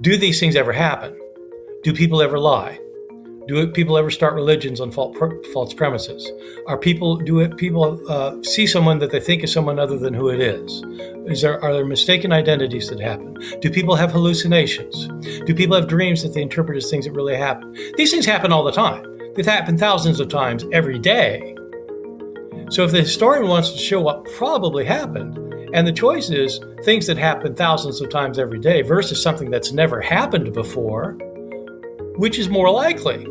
Do these things ever happen? Do people ever lie? Do people ever start religions on false premises? Do people see someone that they think is someone other than who it is? Are there mistaken identities that happen? Do people have hallucinations? Do people have dreams that they interpret as things that really happen? These things happen all the time. They happen thousands of times every day. So if the historian wants to show what probably happened, and the choice is things that happen thousands of times every day versus something that's never happened before, which is more likely?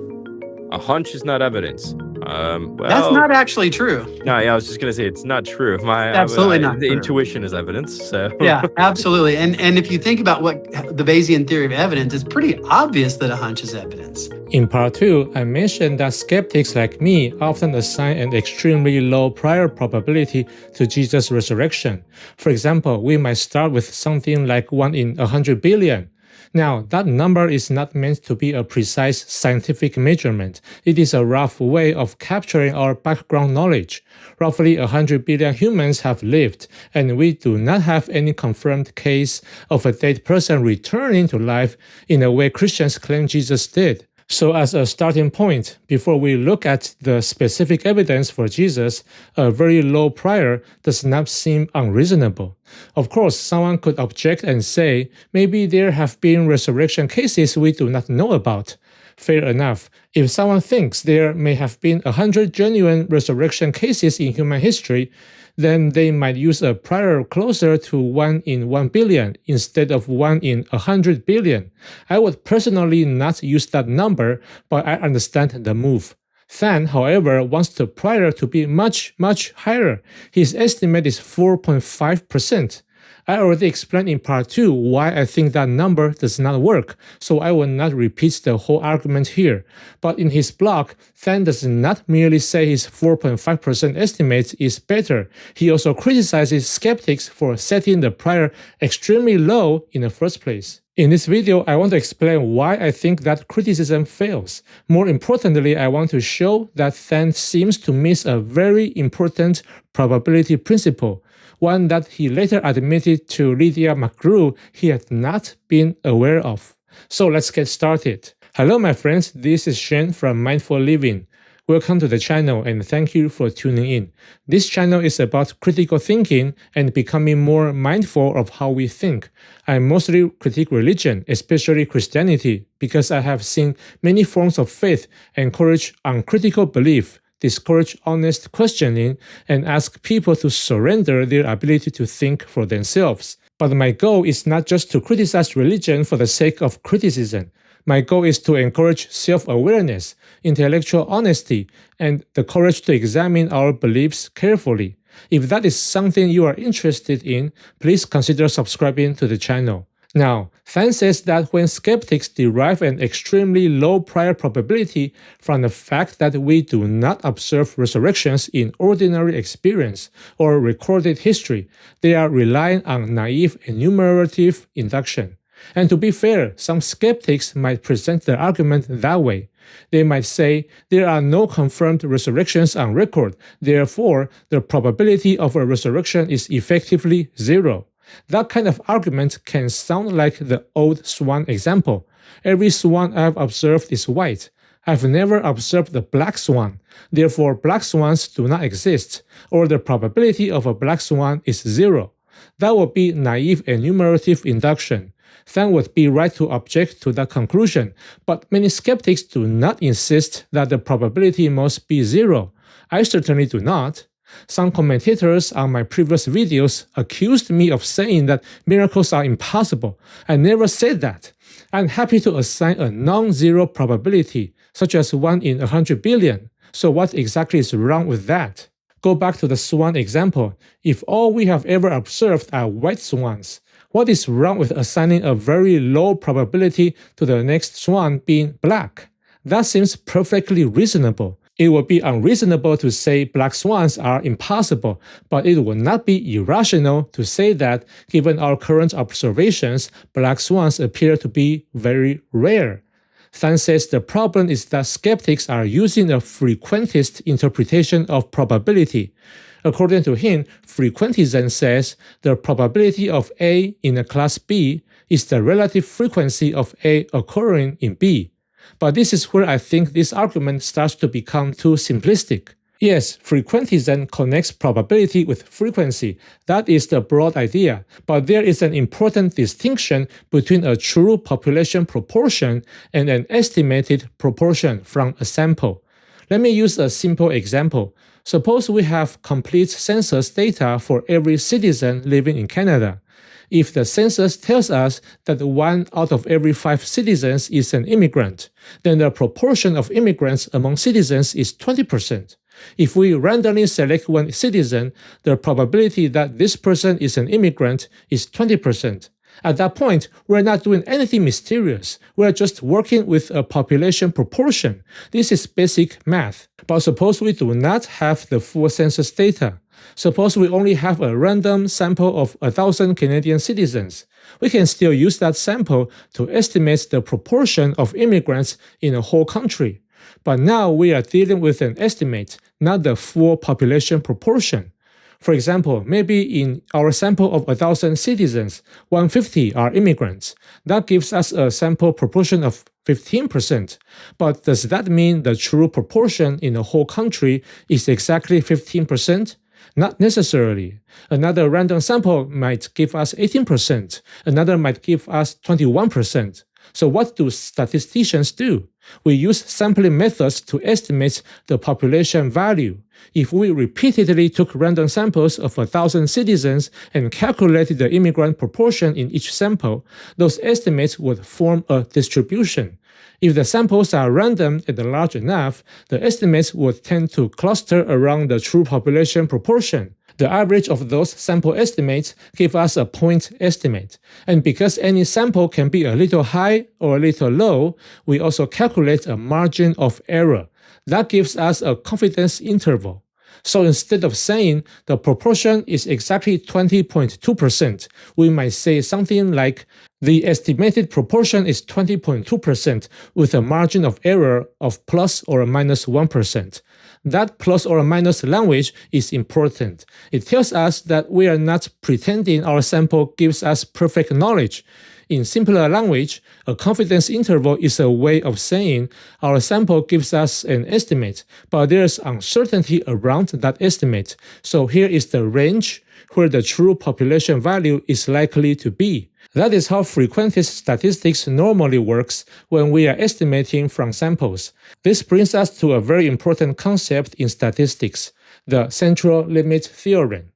A hunch is not evidence. Well, that's not actually true. No, yeah, I was just gonna say it's not true. Absolutely not The true. intuition is evidence. So Yeah, absolutely. And if you think about what the Bayesian theory of evidence, it's pretty obvious that a hunch is evidence. In part 2, I mentioned that skeptics like me often assign an extremely low prior probability to Jesus' resurrection. For example, we might start with something like 1 in 100 billion. Now, that number is not meant to be a precise scientific measurement. It is a rough way of capturing our background knowledge. Roughly 100 billion humans have lived, and we do not have any confirmed case of a dead person returning to life in a way Christians claim Jesus did. So as a starting point, before we look at the specific evidence for Jesus, a very low prior does not seem unreasonable. Of course, someone could object and say, maybe there have been resurrection cases we do not know about. Fair enough. If someone thinks there may have been 100 genuine resurrection cases in human history, then they might use a prior closer to 1 in 1 billion instead of 1 in 100 billion. I would personally not use that number, but I understand the move. Than, however, wants the prior to be much, much higher. His estimate is 4.5%. I already explained in part 2 why I think that number does not work, so I will not repeat the whole argument here. But in his blog, Than does not merely say his 4.5% estimate is better, he also criticizes skeptics for setting the prior extremely low in the first place. In this video, I want to explain why I think that criticism fails. More importantly, I want to show that Than seems to miss a very important probability principle, one that he later admitted to Lydia McGrew he had not been aware of. So let's get started. Hello my friends, this is Shen from Mindful Living. Welcome to the channel and thank you for tuning in. This channel is about critical thinking and becoming more mindful of how we think. I mostly critique religion, especially Christianity, because I have seen many forms of faith encourage uncritical belief, discourage honest questioning, and ask people to surrender their ability to think for themselves. But my goal is not just to criticize religion for the sake of criticism. My goal is to encourage self-awareness, intellectual honesty, and the courage to examine our beliefs carefully. If that is something you are interested in, please consider subscribing to the channel. Now, Than says that when skeptics derive an extremely low prior probability from the fact that we do not observe resurrections in ordinary experience or recorded history, they are relying on naive enumerative induction. And to be fair, some skeptics might present the argument that way. They might say there are no confirmed resurrections on record, therefore the probability of a resurrection is effectively zero. That kind of argument can sound like the old swan example. Every swan I've observed is white. I've never observed the black swan. Therefore, black swans do not exist, or the probability of a black swan is zero. That would be naive enumerative induction. Than would be right to object to that conclusion, but many skeptics do not insist that the probability must be zero. I certainly do not. Some commentators on my previous videos accused me of saying that miracles are impossible. I never said that. I'm happy to assign a non-zero probability, such as 1 in 100 billion. So what exactly is wrong with that? Go back to the swan example. If all we have ever observed are white swans, what is wrong with assigning a very low probability to the next swan being black? That seems perfectly reasonable. It would be unreasonable to say black swans are impossible, but it would not be irrational to say that, given our current observations, black swans appear to be very rare. Than says the problem is that skeptics are using a frequentist interpretation of probability. According to him, frequentism says the probability of A in a class B is the relative frequency of A occurring in B. But this is where I think this argument starts to become too simplistic. Yes, frequentism connects probability with frequency. That is the broad idea. But there is an important distinction between a true population proportion and an estimated proportion from a sample. Let me use a simple example. Suppose we have complete census data for every citizen living in Canada. If the census tells us that 1 out of every 5 citizens is an immigrant, then the proportion of immigrants among citizens is 20%. If we randomly select one citizen, the probability that this person is an immigrant is 20%. At that point, we're not doing anything mysterious. We're just working with a population proportion. This is basic math. But suppose we do not have the full census data. Suppose we only have a random sample of 1,000 Canadian citizens. We can still use that sample to estimate the proportion of immigrants in a whole country. But now we are dealing with an estimate, not the full population proportion. For example, maybe in our sample of 1,000 citizens, 150 are immigrants. That gives us a sample proportion of 15%. But does that mean the true proportion in the whole country is exactly 15%? Not necessarily. Another random sample might give us 18%. Another might give us 21%. So what do statisticians do? We use sampling methods to estimate the population value. If we repeatedly took random samples of 1,000 citizens and calculated the immigrant proportion in each sample, those estimates would form a distribution. If the samples are random and large enough, the estimates would tend to cluster around the true population proportion. The average of those sample estimates give us a point estimate. And because any sample can be a little high or a little low, we also calculate a margin of error. That gives us a confidence interval. So instead of saying the proportion is exactly 20.2%, we might say something like the estimated proportion is 20.2% with a margin of error of plus or minus 1%. That plus or minus language is important. It tells us that we are not pretending our sample gives us perfect knowledge. In simpler language, a confidence interval is a way of saying our sample gives us an estimate, but there's uncertainty around that estimate. So here is the range where the true population value is likely to be. That is how frequentist statistics normally works when we are estimating from samples. This brings us to a very important concept in statistics, the central limit theorem.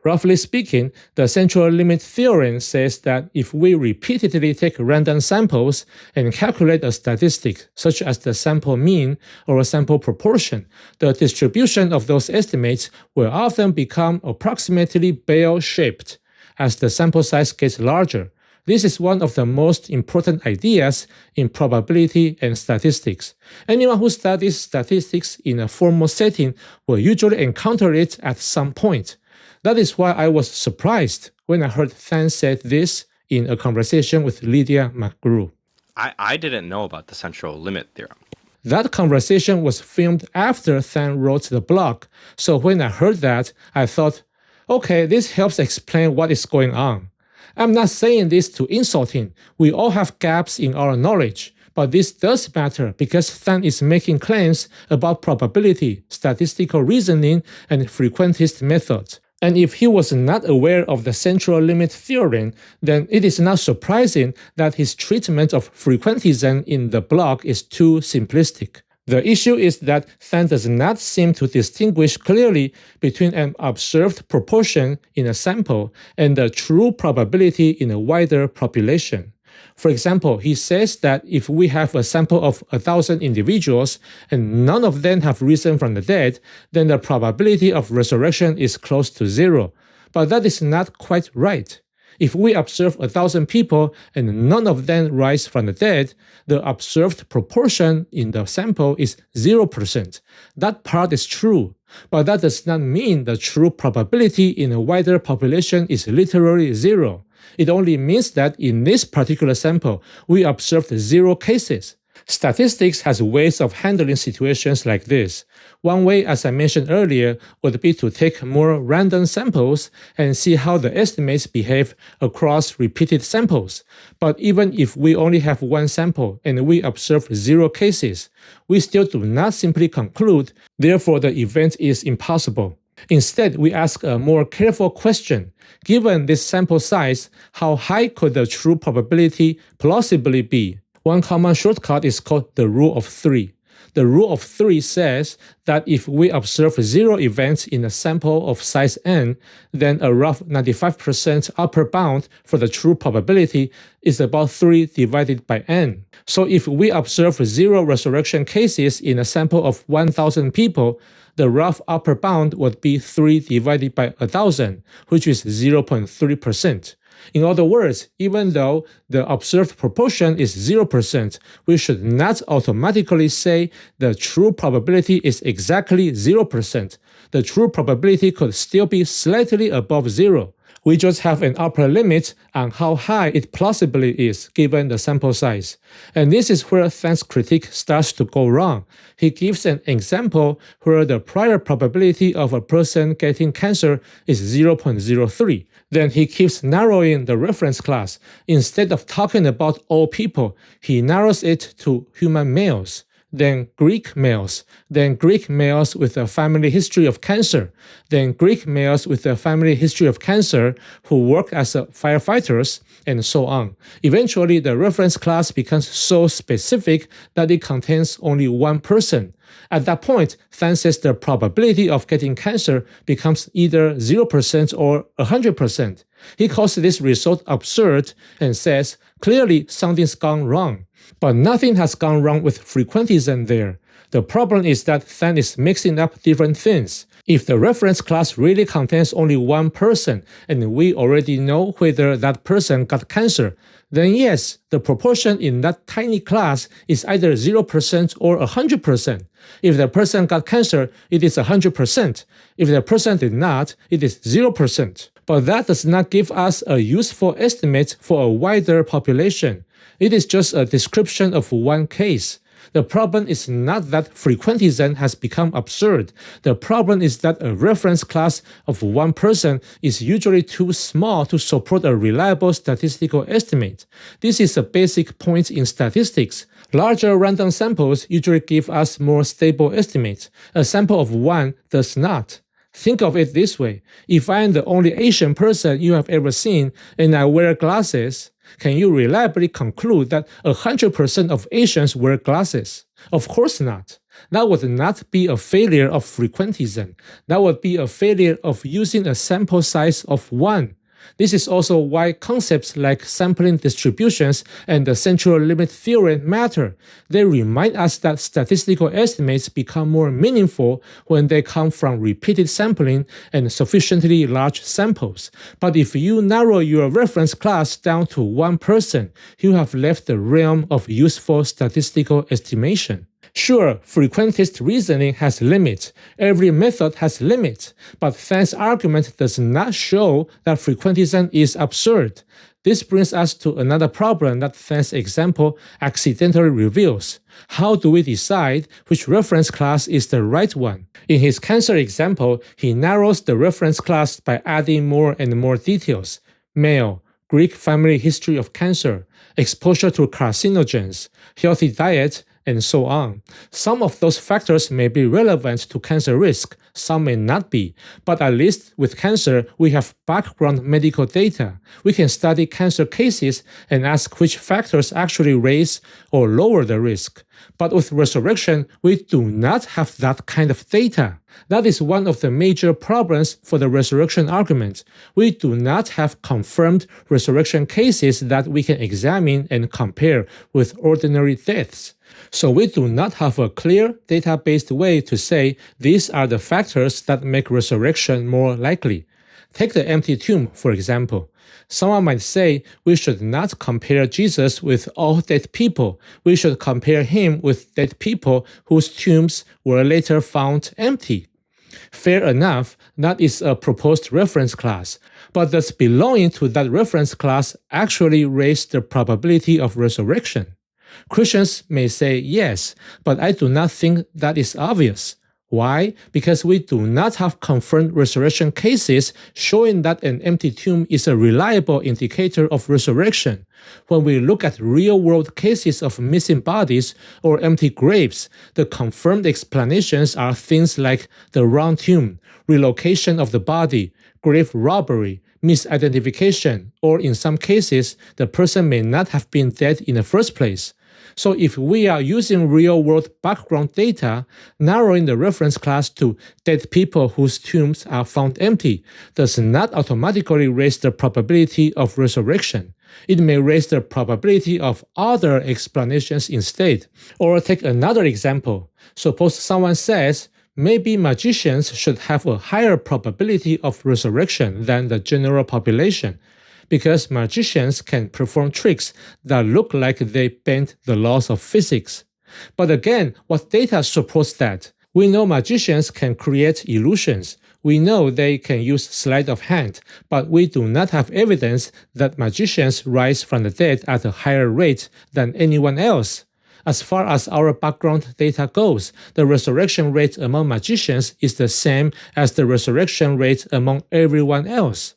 Roughly speaking, the central limit theorem says that if we repeatedly take random samples and calculate a statistic, such as the sample mean or a sample proportion, the distribution of those estimates will often become approximately bell-shaped as the sample size gets larger. This is one of the most important ideas in probability and statistics. Anyone who studies statistics in a formal setting will usually encounter it at some point. That is why I was surprised when I heard Than said this in a conversation with Lydia McGrew. I didn't know about the central limit theorem. That conversation was filmed after Than wrote the blog, so when I heard that, I thought, okay, this helps explain what is going on. I'm not saying this to insult him. We all have gaps in our knowledge. But this does matter because Than is making claims about probability, statistical reasoning, and frequentist methods. And if he was not aware of the central limit theorem, then it is not surprising that his treatment of frequentism in the blog is too simplistic. The issue is that Than does not seem to distinguish clearly between an observed proportion in a sample and the true probability in a wider population. For example, he says that if we have a sample of 1,000 individuals and none of them have risen from the dead, then the probability of resurrection is close to 0. But that is not quite right. If we observe 1,000 people and none of them rise from the dead, the observed proportion in the sample is 0%. That part is true, but that does not mean the true probability in a wider population is literally 0. It only means that in this particular sample, we observed 0 cases. Statistics has ways of handling situations like this. One way, as I mentioned earlier, would be to take more random samples and see how the estimates behave across repeated samples. But even if we only have one sample and we observe 0 cases, we still do not simply conclude, therefore the event is impossible. Instead, we ask a more careful question. Given this sample size, how high could the true probability plausibly be? One common shortcut is called the rule of 3. The rule of 3 says that if we observe 0 events in a sample of size n, then a rough 95% upper bound for the true probability is about 3 divided by n. So if we observe 0 resurrection cases in a sample of 1,000 people, the rough upper bound would be 3 divided by 1,000, which is 0.3%. In other words, even though the observed proportion is 0%, we should not automatically say the true probability is exactly 0%. The true probability could still be slightly above 0. We just have an upper limit on how high it plausibly is given the sample size. And this is where Than's critique starts to go wrong. He gives an example where the prior probability of a person getting cancer is 0.03. Then he keeps narrowing the reference class. Instead of talking about all people, he narrows it to human males, then Greek males, then Greek males with a family history of cancer, then Greek males with a family history of cancer who work as firefighters, and so on. Eventually, the reference class becomes so specific that it contains only one person. At that point, Than says the probability of getting cancer becomes either 0% or 100%. He calls this result absurd and says, clearly something's gone wrong. But nothing has gone wrong with frequentism there. The problem is that Than is mixing up different things. If the reference class really contains only one person, and we already know whether that person got cancer, then yes, the proportion in that tiny class is either 0% or 100%. If the person got cancer, it is 100%. If the person did not, it is 0%. But that does not give us a useful estimate for a wider population. It is just a description of one case. The problem is not that frequentism has become absurd. The problem is that a reference class of one person is usually too small to support a reliable statistical estimate. This is a basic point in statistics. Larger random samples usually give us more stable estimates. A sample of 1 does not. Think of it this way. If I am the only Asian person you have ever seen and I wear glasses, can you reliably conclude that 100% of Asians wear glasses? Of course not. That would not be a failure of frequentism. That would be a failure of using a sample size of 1. This is also why concepts like sampling distributions and the central limit theorem matter. They remind us that statistical estimates become more meaningful when they come from repeated sampling and sufficiently large samples. But if you narrow your reference class down to one person, you have left the realm of useful statistical estimation. Sure, frequentist reasoning has limits. Every method has limits. But Than's argument does not show that frequentism is absurd. This brings us to another problem that Than's example accidentally reveals. How do we decide which reference class is the right one? In his cancer example, he narrows the reference class by adding more and more details. Male, Greek family history of cancer, exposure to carcinogens, healthy diet, and so on. Some of those factors may be relevant to cancer risk, some may not be, but at least with cancer, we have background medical data. We can study cancer cases and ask which factors actually raise or lower the risk. But with resurrection, we do not have that kind of data. That is one of the major problems for the resurrection argument. We do not have confirmed resurrection cases that we can examine and compare with ordinary deaths. So we do not have a clear data-based way to say these are the factors that make resurrection more likely. Take the empty tomb, for example. Someone might say we should not compare Jesus with all dead people. We should compare him with dead people whose tombs were later found empty. Fair enough, that is a proposed reference class. But does belonging to that reference class actually raise the probability of resurrection? Christians may say yes, but I do not think that is obvious. Why? Because we do not have confirmed resurrection cases showing that an empty tomb is a reliable indicator of resurrection. When we look at real-world cases of missing bodies or empty graves, the confirmed explanations are things like the wrong tomb, relocation of the body, grave robbery, misidentification, or in some cases, the person may not have been dead in the first place. So if we are using real-world background data, narrowing the reference class to dead people whose tombs are found empty does not automatically raise the probability of resurrection. It may raise the probability of other explanations instead. Or take another example. Suppose someone says, maybe magicians should have a higher probability of resurrection than the general population, because magicians can perform tricks that look like they bend the laws of physics. But again, what data supports that? We know magicians can create illusions. We know they can use sleight of hand, but we do not have evidence that magicians rise from the dead at a higher rate than anyone else. As far as our background data goes, the resurrection rate among magicians is the same as the resurrection rate among everyone else.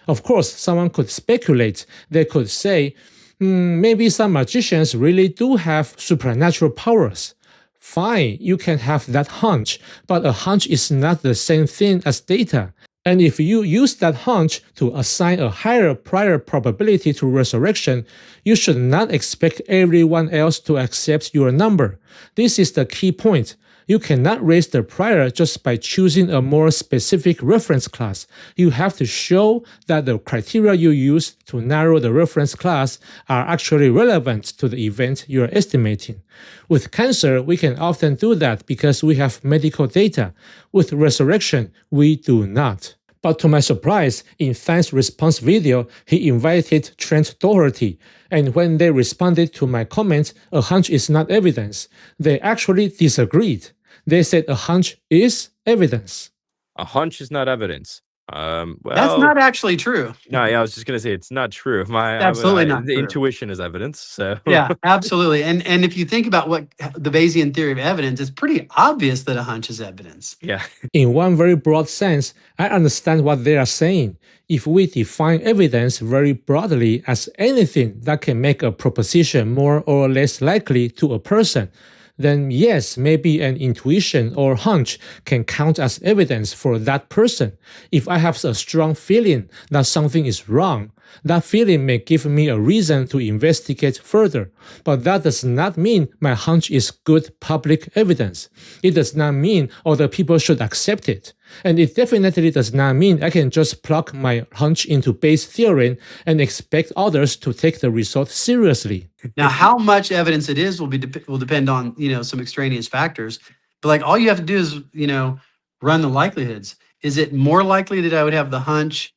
Of course, someone could speculate. They could say, maybe some magicians really do have supernatural powers. Fine, you can have that hunch, but a hunch is not the same thing as data. And if you use that hunch to assign a higher prior probability to resurrection, you should not expect everyone else to accept your number. This is the key point. You cannot raise the prior just by choosing a more specific reference class. You have to show that the criteria you use to narrow the reference class are actually relevant to the event you are estimating. With cancer, we can often do that because we have medical data. With resurrection, we do not. But to my surprise, in Than's response video, he invited Trent Doherty, and when they responded to my comment, a hunch is not evidence, they actually disagreed. They said a hunch is evidence. A hunch is not evidence. That's not actually true. No, yeah, I was just gonna say it's not true. Absolutely not The true. intuition is evidence. So Yeah, absolutely. And if you think about what the Bayesian theory of evidence, it's pretty obvious that a hunch is evidence. yeah. In one very broad sense, I understand what they are saying. If we define evidence very broadly as anything that can make a proposition more or less likely to a person, then yes, maybe an intuition or hunch can count as evidence for that person. If I have a strong feeling that something is wrong, that feeling may give me a reason to investigate further, but that does not mean my hunch is good public evidence. It does not mean other people should accept it. And it definitely does not mean I can just plug my hunch into Bayes' theorem and expect others to take the result seriously. Now, how much evidence it is will depend on, some extraneous factors. But like all you have to do is, run the likelihoods. Is it more likely that I would have the hunch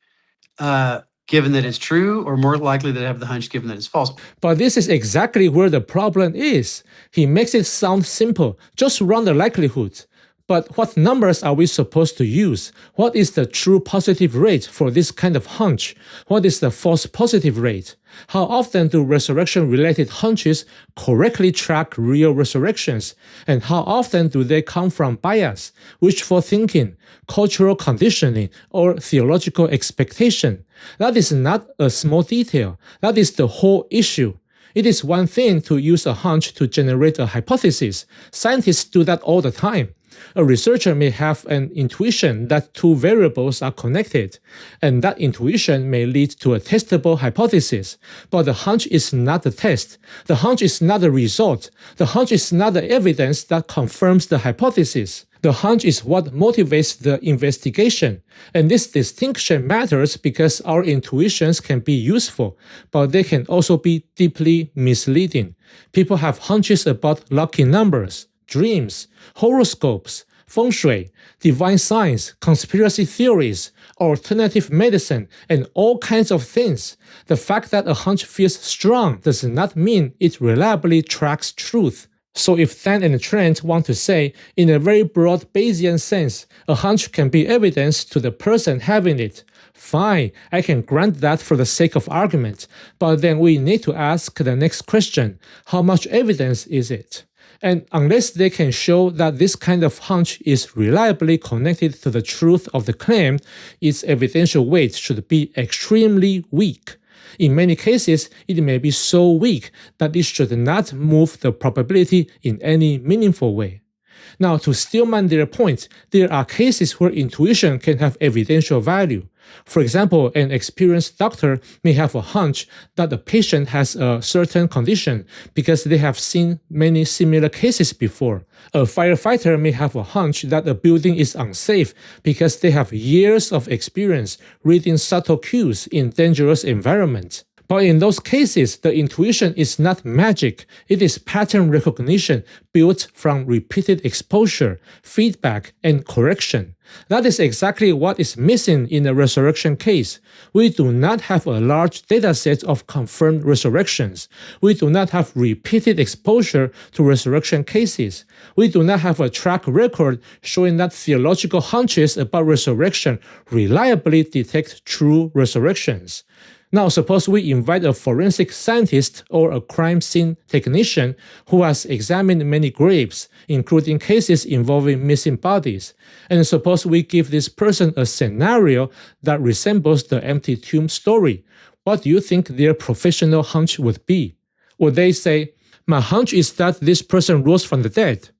given that it's true, or more likely that I have the hunch given that it's false? But this is exactly where the problem is. He makes it sound simple. Just run the likelihood. But what numbers are we supposed to use? What is the true positive rate for this kind of hunch? What is the false positive rate? How often do resurrection-related hunches correctly track real resurrections? And how often do they come from bias, wishful thinking, cultural conditioning, or theological expectation? That is not a small detail. That is the whole issue. It is one thing to use a hunch to generate a hypothesis. Scientists do that all the time. A researcher may have an intuition that two variables are connected, and that intuition may lead to a testable hypothesis. But the hunch is not the test. The hunch is not the result. The hunch is not the evidence that confirms the hypothesis. The hunch is what motivates the investigation. And this distinction matters because our intuitions can be useful, but they can also be deeply misleading. People have hunches about lucky numbers, dreams, horoscopes, feng shui, divine science, conspiracy theories, alternative medicine, and all kinds of things. The fact that a hunch feels strong does not mean it reliably tracks truth. So if Than and Trent want to say, in a very broad Bayesian sense, a hunch can be evidence to the person having it, fine, I can grant that for the sake of argument, but then we need to ask the next question, how much evidence is it? And unless they can show that this kind of hunch is reliably connected to the truth of the claim, its evidential weight should be extremely weak. In many cases, it may be so weak that it should not move the probability in any meaningful way. Now, to stillman their point, there are cases where intuition can have evidential value. For example, an experienced doctor may have a hunch that the patient has a certain condition because they have seen many similar cases before. A firefighter may have a hunch that a building is unsafe because they have years of experience reading subtle cues in dangerous environments. But in those cases, the intuition is not magic. It is pattern recognition built from repeated exposure, feedback, and correction. That is exactly what is missing in the resurrection case. We do not have a large dataset of confirmed resurrections. We do not have repeated exposure to resurrection cases. We do not have a track record showing that theological hunches about resurrection reliably detect true resurrections. Now, suppose we invite a forensic scientist or a crime scene technician who has examined many graves, including cases involving missing bodies, and suppose we give this person a scenario that resembles the empty tomb story. What do you think their professional hunch would be? Would they say, "My hunch is that this person rose from the dead"?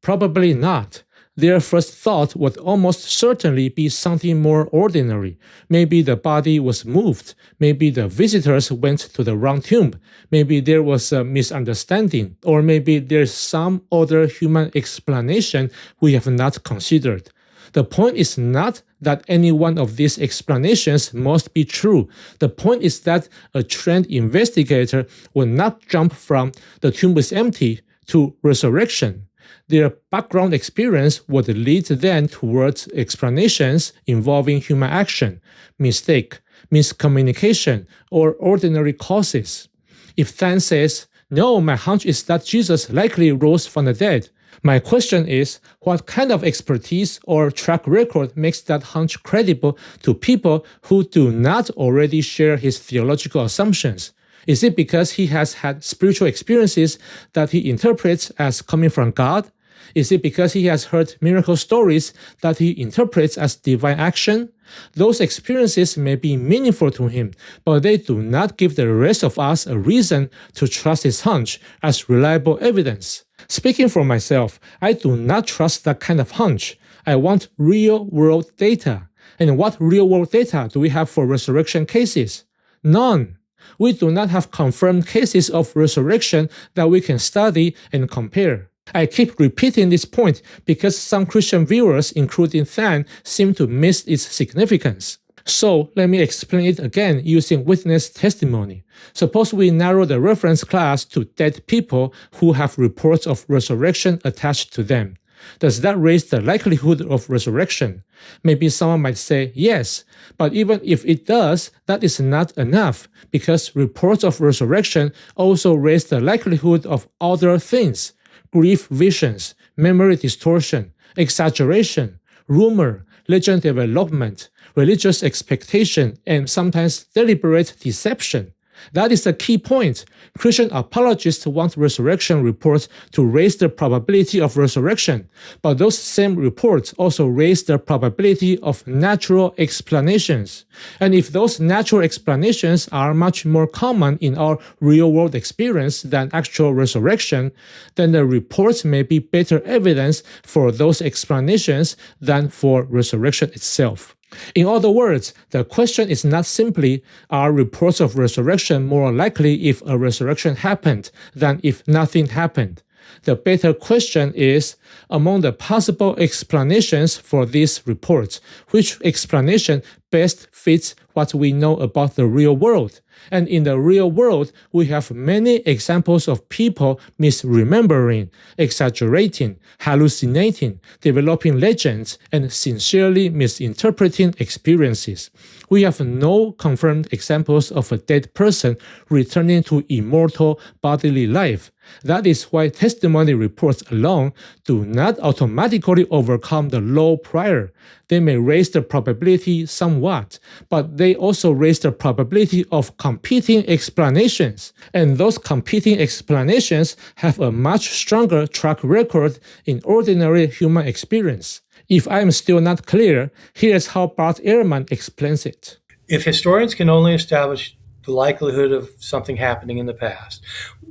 Probably not. Their first thought would almost certainly be something more ordinary. Maybe the body was moved. Maybe the visitors went to the wrong tomb. Maybe there was a misunderstanding. Or maybe there's some other human explanation we have not considered. The point is not that any one of these explanations must be true. The point is that a trained investigator will not jump from the tomb is empty to resurrection. Their background experience would lead them towards explanations involving human action, mistake, miscommunication, or ordinary causes. If Than says, "No, my hunch is that Jesus likely rose from the dead," my question is, what kind of expertise or track record makes that hunch credible to people who do not already share his theological assumptions? Is it because he has had spiritual experiences that he interprets as coming from God? Is it because he has heard miracle stories that he interprets as divine action? Those experiences may be meaningful to him, but they do not give the rest of us a reason to trust his hunch as reliable evidence. Speaking for myself, I do not trust that kind of hunch. I want real-world data. And what real-world data do we have for resurrection cases? None. We do not have confirmed cases of resurrection that we can study and compare. I keep repeating this point because some Christian viewers, including Than, seem to miss its significance. So let me explain it again using witness testimony. Suppose we narrow the reference class to dead people who have reports of resurrection attached to them. Does that raise the likelihood of resurrection? Maybe someone might say yes, but even if it does, that is not enough because reports of resurrection also raise the likelihood of other things. Grief visions, memory distortion, exaggeration, rumor, legend development, religious expectation, and sometimes deliberate deception. That is the key point. Christian apologists want resurrection reports to raise the probability of resurrection, but those same reports also raise the probability of natural explanations. And if those natural explanations are much more common in our real-world experience than actual resurrection, then the reports may be better evidence for those explanations than for resurrection itself. In other words, the question is not simply, are reports of resurrection more likely if a resurrection happened than if nothing happened? The better question is, among the possible explanations for these reports, which explanation best fits what we know about the real world. And in the real world, we have many examples of people misremembering, exaggerating, hallucinating, developing legends, and sincerely misinterpreting experiences. We have no confirmed examples of a dead person returning to immortal bodily life. That is why testimony reports alone do not automatically overcome the law prior. They may raise the probability somewhat, but they also raise the probability of competing explanations. And those competing explanations have a much stronger track record in ordinary human experience. If I am still not clear, here's how Bart Ehrman explains it. If historians can only establish the likelihood of something happening in the past,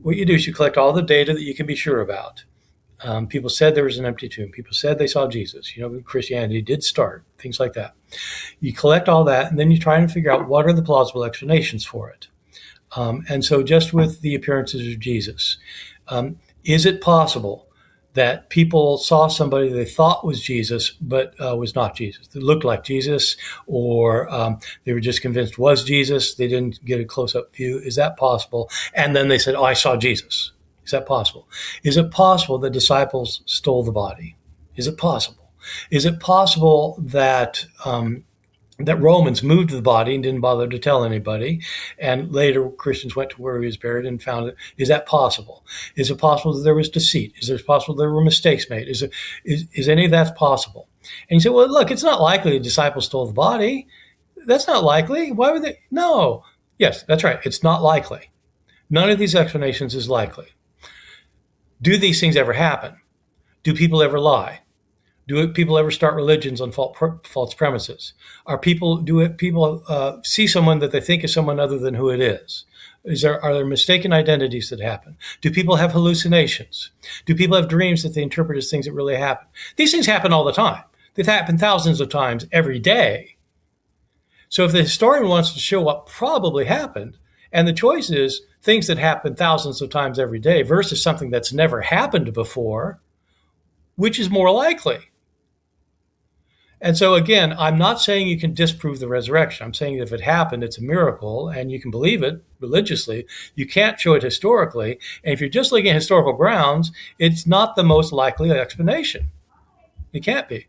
what you do is you collect all the data that you can be sure about. People said there was an empty tomb. People said they saw Jesus. Christianity did start, things like that. You collect all that, and then you try and figure out what are the plausible explanations for it. And so just with the appearances of Jesus, is it possible that people saw somebody they thought was Jesus, but was not Jesus? They looked like Jesus, or they were just convinced was Jesus. They didn't get a close-up view. Is that possible? And then they said, I saw Jesus. Is that possible? Is it possible that disciples stole the body? Is it possible? Is it possible that that Romans moved the body and didn't bother to tell anybody, and later Christians went to where he was buried and found it? Is that possible? Is it possible that there was deceit? Is it possible there were mistakes made? Is any of that possible? And you say, well, look, it's not likely a disciple stole the body. That's not likely. Why would they? No. Yes, that's right. It's not likely. None of these explanations is likely. Do these things ever happen? Do people ever lie? Do people ever start religions on false premises? Are people see someone that they think is someone other than who it is? Are there mistaken identities that happen? Do people have hallucinations? Do people have dreams that they interpret as things that really happen? These things happen all the time. They happen thousands of times every day. So if the historian wants to show what probably happened, and the choice is things that happen thousands of times every day versus something that's never happened before, which is more likely? And so again, I'm not saying you can disprove the resurrection. I'm saying that if it happened, it's a miracle and you can believe it religiously. You can't show it historically. And if you're just looking at historical grounds, it's not the most likely explanation. It can't be.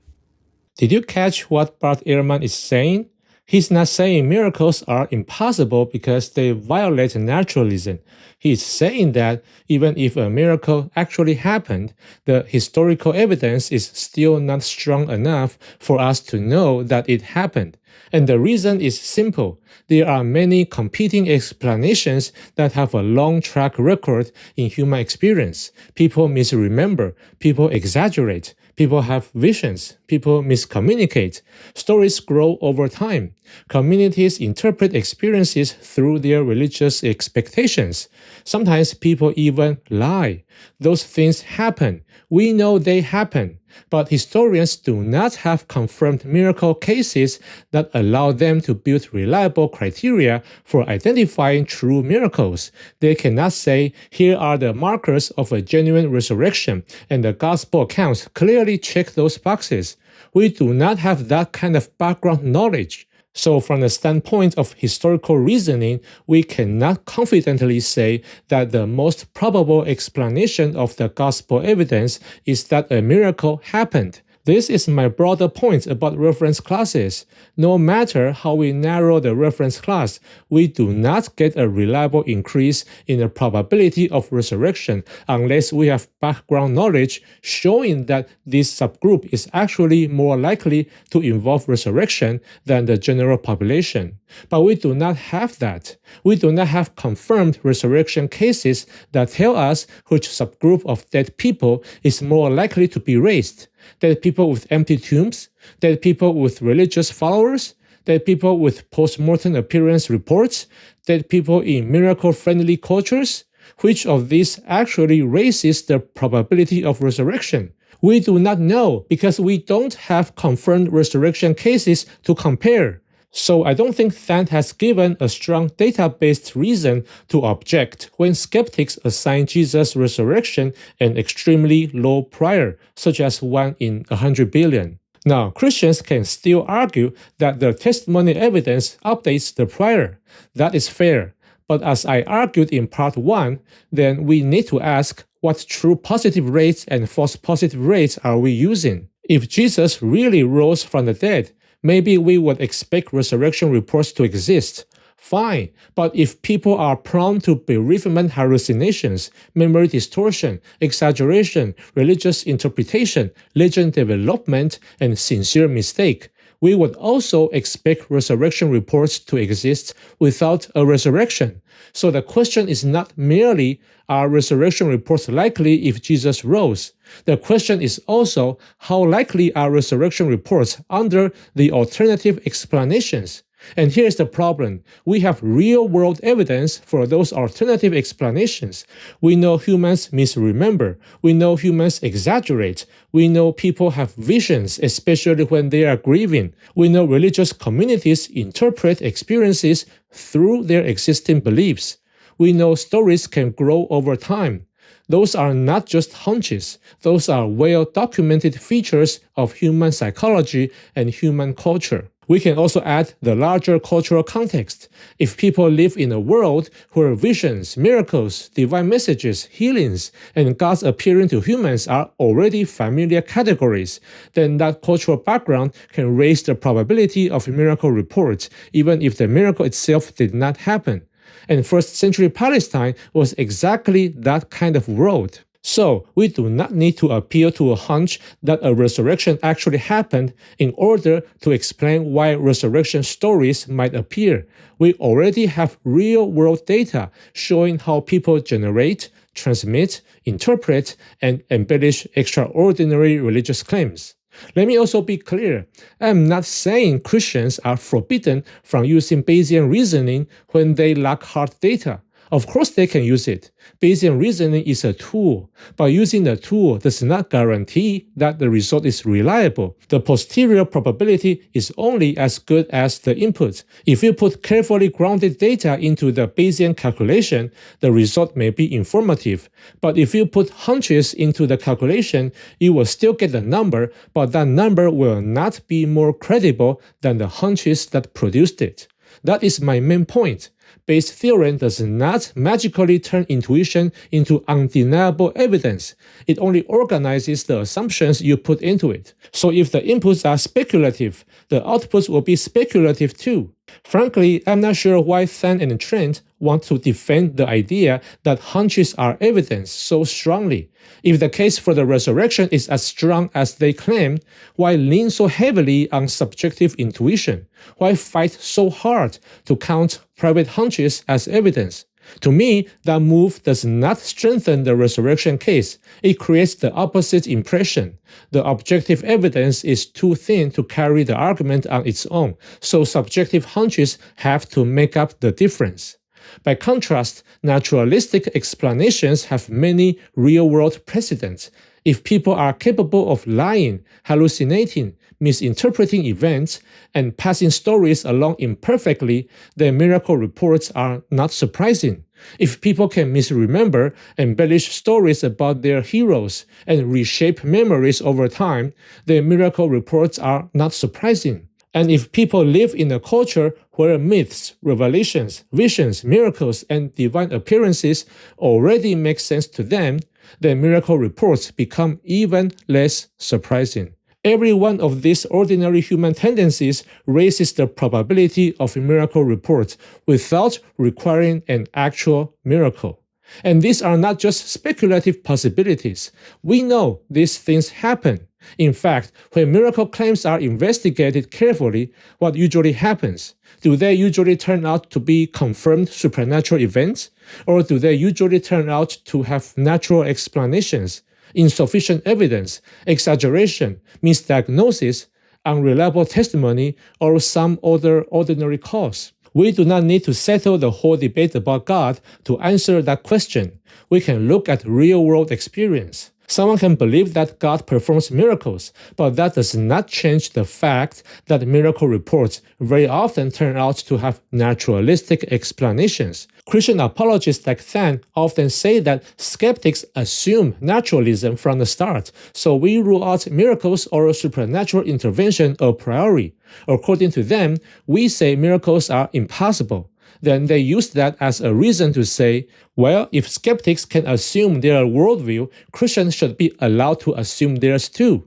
Did you catch what Bart Ehrman is saying? He's not saying miracles are impossible because they violate naturalism. He's saying that even if a miracle actually happened, the historical evidence is still not strong enough for us to know that it happened. And the reason is simple. There are many competing explanations that have a long track record in human experience. People misremember, people exaggerate, people have visions, people miscommunicate. Stories grow over time. Communities interpret experiences through their religious expectations. Sometimes people even lie. Those things happen. We know they happen. But historians do not have confirmed miracle cases that allow them to build reliable criteria for identifying true miracles. They cannot say, here are the markers of a genuine resurrection, and the gospel accounts clearly check those boxes. We do not have that kind of background knowledge. So from the standpoint of historical reasoning, we cannot confidently say that the most probable explanation of the gospel evidence is that a miracle happened. This is my broader point about reference classes. No matter how we narrow the reference class, we do not get a reliable increase in the probability of resurrection unless we have background knowledge showing that this subgroup is actually more likely to involve resurrection than the general population. But we do not have that. We do not have confirmed resurrection cases that tell us which subgroup of dead people is more likely to be raised. Dead people with empty tombs, dead people with religious followers, dead people with post-mortem appearance reports, dead people in miracle-friendly cultures. Which of these actually raises the probability of resurrection? We do not know because we don't have confirmed resurrection cases to compare. So I don't think Than has given a strong data-based reason to object when skeptics assign Jesus' resurrection an extremely low prior, such as 1 in 100 billion. Now, Christians can still argue that the testimony evidence updates the prior. That is fair. But as I argued in part 1, then we need to ask what true positive rates and false positive rates are we using? If Jesus really rose from the dead, maybe we would expect resurrection reports to exist. Fine, but if people are prone to bereavement hallucinations, memory distortion, exaggeration, religious interpretation, legend development, and sincere mistake, we would also expect resurrection reports to exist without a resurrection. So the question is not merely, are resurrection reports likely if Jesus rose? The question is also, how likely are resurrection reports under the alternative explanations? And here's the problem. We have real-world evidence for those alternative explanations. We know humans misremember. We know humans exaggerate. We know people have visions, especially when they are grieving. We know religious communities interpret experiences through their existing beliefs. We know stories can grow over time. Those are not just hunches. Those are well-documented features of human psychology and human culture. We can also add the larger cultural context. If people live in a world where visions, miracles, divine messages, healings, and God's appearing to humans are already familiar categories, then that cultural background can raise the probability of miracle reports, even if the miracle itself did not happen. And first century Palestine was exactly that kind of world. So, we do not need to appeal to a hunch that a resurrection actually happened in order to explain why resurrection stories might appear. We already have real-world data showing how people generate, transmit, interpret, and embellish extraordinary religious claims. Let me also be clear, I'm not saying Christians are forbidden from using Bayesian reasoning when they lack hard data. Of course they can use it. Bayesian reasoning is a tool, but using the tool does not guarantee that the result is reliable. The posterior probability is only as good as the input. If you put carefully grounded data into the Bayesian calculation, the result may be informative. But if you put hunches into the calculation, you will still get the number, but that number will not be more credible than the hunches that produced it. That is my main point. Bayes' theorem does not magically turn intuition into undeniable evidence. It only organizes the assumptions you put into it. So if the inputs are speculative, the outputs will be speculative too. Frankly, I'm not sure why Than and Trent want to defend the idea that hunches are evidence so strongly. If the case for the resurrection is as strong as they claim, why lean so heavily on subjective intuition? Why fight so hard to count private hunches as evidence? To me, that move does not strengthen the resurrection case. It creates the opposite impression. The objective evidence is too thin to carry the argument on its own, so subjective hunches have to make up the difference. By contrast, naturalistic explanations have many real-world precedents. If people are capable of lying, hallucinating, misinterpreting events, and passing stories along imperfectly, then miracle reports are not surprising. If people can misremember, embellish stories about their heroes, and reshape memories over time, then miracle reports are not surprising. And if people live in a culture where myths, revelations, visions, miracles, and divine appearances already make sense to them, then miracle reports become even less surprising. Every one of these ordinary human tendencies raises the probability of miracle reports without requiring an actual miracle. And these are not just speculative possibilities. We know these things happen. In fact, when miracle claims are investigated carefully, what usually happens? Do they usually turn out to be confirmed supernatural events? Or do they usually turn out to have natural explanations, insufficient evidence, exaggeration, misdiagnosis, unreliable testimony, or some other ordinary cause? We do not need to settle the whole debate about God to answer that question. We can look at real-world experience. Someone can believe that God performs miracles, but that does not change the fact that miracle reports very often turn out to have naturalistic explanations. Christian apologists like Than often say that skeptics assume naturalism from the start, so we rule out miracles or supernatural intervention a priori. According to them, we say miracles are impossible. Then they use that as a reason to say, well, if skeptics can assume their worldview, Christians should be allowed to assume theirs too.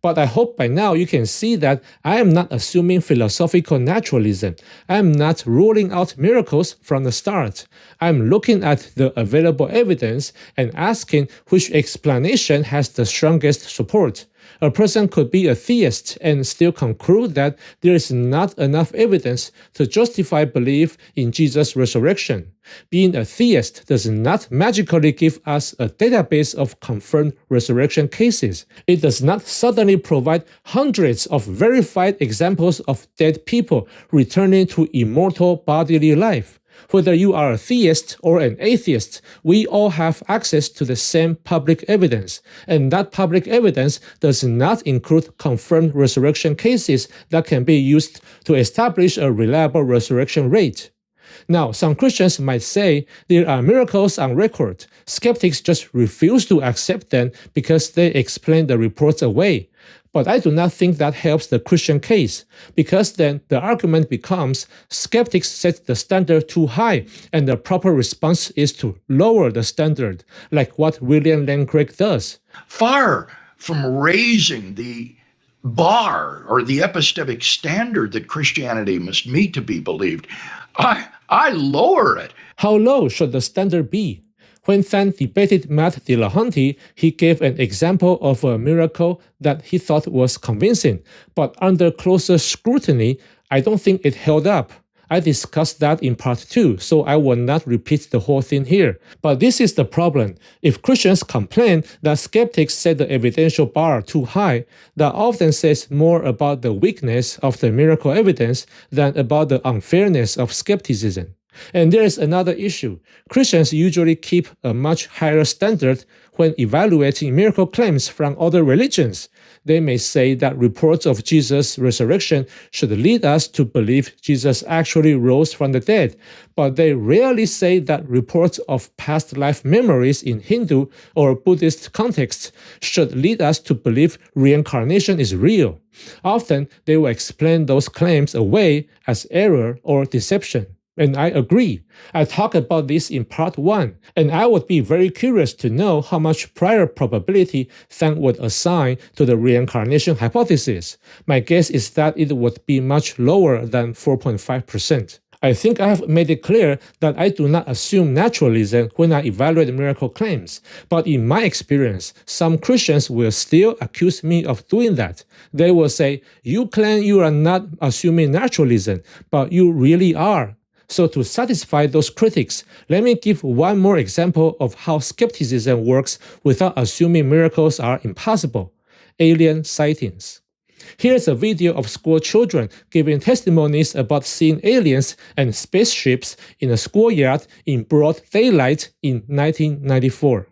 But I hope by now you can see that I am not assuming philosophical naturalism. I am not ruling out miracles from the start. I am looking at the available evidence and asking which explanation has the strongest support. A person could be a theist and still conclude that there is not enough evidence to justify belief in Jesus' resurrection. Being a theist does not magically give us a database of confirmed resurrection cases. It does not suddenly provide hundreds of verified examples of dead people returning to immortal bodily life. Whether you are a theist or an atheist, we all have access to the same public evidence, and that public evidence does not include confirmed resurrection cases that can be used to establish a reliable resurrection rate. Now, some Christians might say there are miracles on record. Skeptics just refuse to accept them because they explain the reports away. But I do not think that helps the Christian case, because then the argument becomes skeptics set the standard too high, and the proper response is to lower the standard, like what William Lane Craig does. Far from raising the bar or the epistemic standard that Christianity must meet to be believed, I lower it. How low should the standard be? When Than debated Matt Dillahunty, he gave an example of a miracle that he thought was convincing, but under closer scrutiny, I don't think it held up. I discussed that in part 2, so I will not repeat the whole thing here. But this is the problem. If Christians complain that skeptics set the evidential bar too high, that often says more about the weakness of the miracle evidence than about the unfairness of skepticism. And there is another issue. Christians usually keep a much higher standard when evaluating miracle claims from other religions. They may say that reports of Jesus' resurrection should lead us to believe Jesus actually rose from the dead, but they rarely say that reports of past life memories in Hindu or Buddhist contexts should lead us to believe reincarnation is real. Often, they will explain those claims away as error or deception. And I agree. I talked about this in part 1, and I would be very curious to know how much prior probability Than would assign to the reincarnation hypothesis. My guess is that it would be much lower than 4.5%. I think I have made it clear that I do not assume naturalism when I evaluate miracle claims, but in my experience, some Christians will still accuse me of doing that. They will say, "You claim you are not assuming naturalism, but you really are." So to satisfy those critics, let me give one more example of how skepticism works without assuming miracles are impossible: alien sightings. Here's a video of school children giving testimonies about seeing aliens and spaceships in a schoolyard in broad daylight in 1994.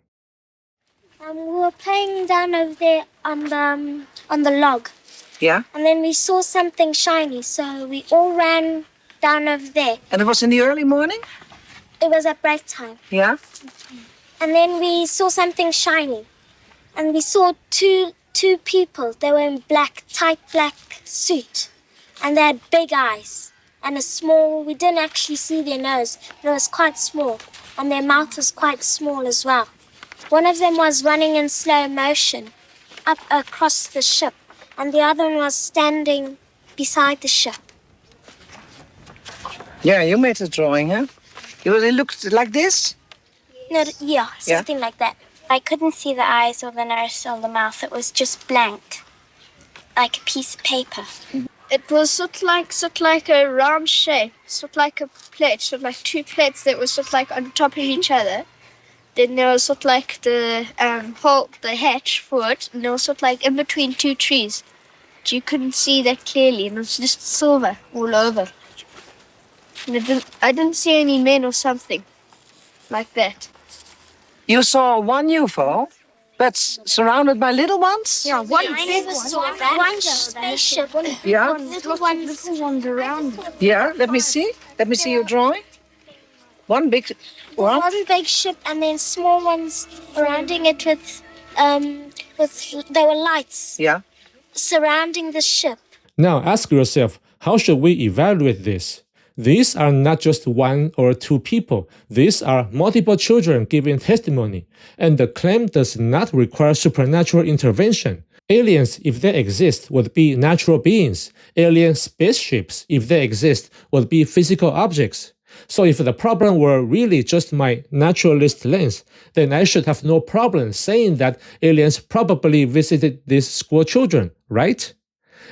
We were playing down over there on the log. Yeah? And then we saw something shiny, so we all ran down over there. And it was in the early morning? It was at break time. Yeah? And then we saw something shiny. And we saw two people. They were in tight black suit. And they had big eyes. And we didn't actually see their nose, but it was quite small. And their mouth was quite small as well. One of them was running in slow motion up across the ship. And the other one was standing beside the ship. Yeah, you made a drawing, huh? It looked like this? No, yeah, something like that. I couldn't see the eyes or the nose or the mouth. It was just blank, like a piece of paper. It was sort of like a round shape, sort of like a plate, sort of like two plates that were sort of like on top of each other. Then there was sort of like the hatch for it, and there was sort of like in between two trees. But you couldn't see that clearly, and it was just silver all over. And I didn't see any men or something like that. You saw one UFO? That's surrounded by little ones? Yeah, one I big never one. saw that. One spaceship. Yeah. Little ones. Little ones around. Yeah, let me see. Let me see your drawing. One big one. One big ship and then small ones surrounding it with there were lights Yeah. surrounding the ship. Now ask yourself, how should we evaluate this? These are not just one or two people. These are multiple children giving testimony, and the claim does not require supernatural intervention. Aliens, if they exist, would be natural beings. Alien spaceships, if they exist, would be physical objects. So if the problem were really just my naturalist lens, then I should have no problem saying that aliens probably visited these school children, right?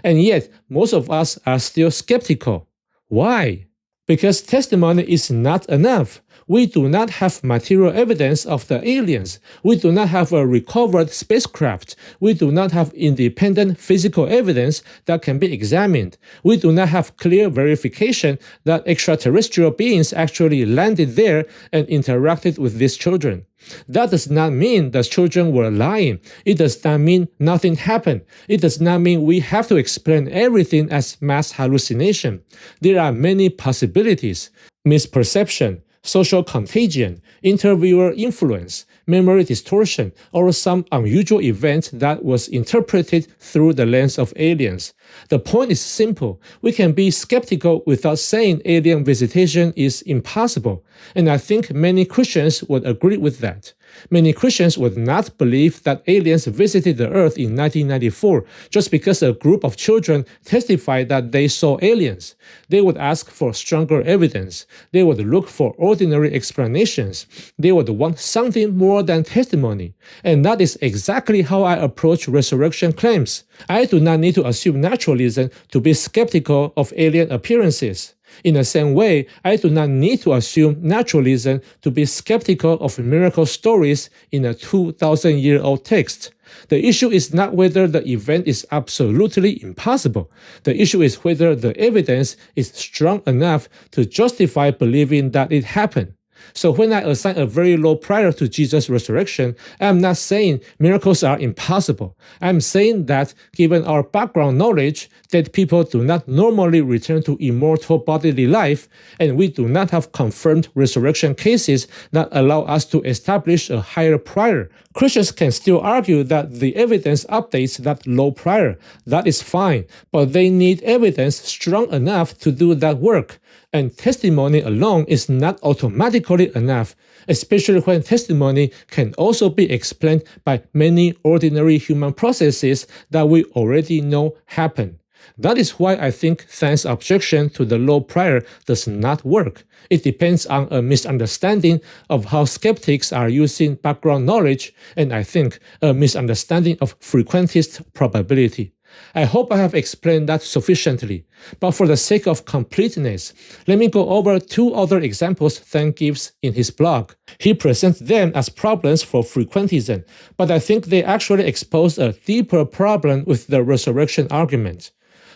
And yet, most of us are still skeptical. Why? Because testimony is not enough. We do not have material evidence of the aliens. We do not have a recovered spacecraft. We do not have independent physical evidence that can be examined. We do not have clear verification that extraterrestrial beings actually landed there and interacted with these children. That does not mean the children were lying. It does not mean nothing happened. It does not mean we have to explain everything as mass hallucination. There are many possibilities: misperception, social contagion, interviewer influence, memory distortion, or some unusual event that was interpreted through the lens of aliens. The point is simple. We can be skeptical without saying alien visitation is impossible, and I think many Christians would agree with that. Many Christians would not believe that aliens visited the earth in 1994 just because a group of children testified that they saw aliens. They would ask for stronger evidence. They would look for ordinary explanations. They would want something more than testimony. And that is exactly how I approach resurrection claims. I do not need to assume naturalism to be skeptical of alien appearances. In the same way, I do not need to assume naturalism to be skeptical of miracle stories in a 2,000-year-old text. The issue is not whether the event is absolutely impossible. The issue is whether the evidence is strong enough to justify believing that it happened. So when I assign a very low prior to Jesus' resurrection, I'm not saying miracles are impossible. I'm saying that given our background knowledge that people do not normally return to immortal bodily life, and we do not have confirmed resurrection cases that allow us to establish a higher prior, Christians can still argue that the evidence updates that low prior. That is fine, but they need evidence strong enough to do that work. And testimony alone is not automatically enough, especially when testimony can also be explained by many ordinary human processes that we already know happen. That is why I think Than's objection to the low prior does not work. It depends on a misunderstanding of how skeptics are using background knowledge, and I think a misunderstanding of frequentist probability. I hope I have explained that sufficiently, but for the sake of completeness, let me go over two other examples Than gives in his blog. He presents them as problems for frequentism, but I think they actually expose a deeper problem with the resurrection argument.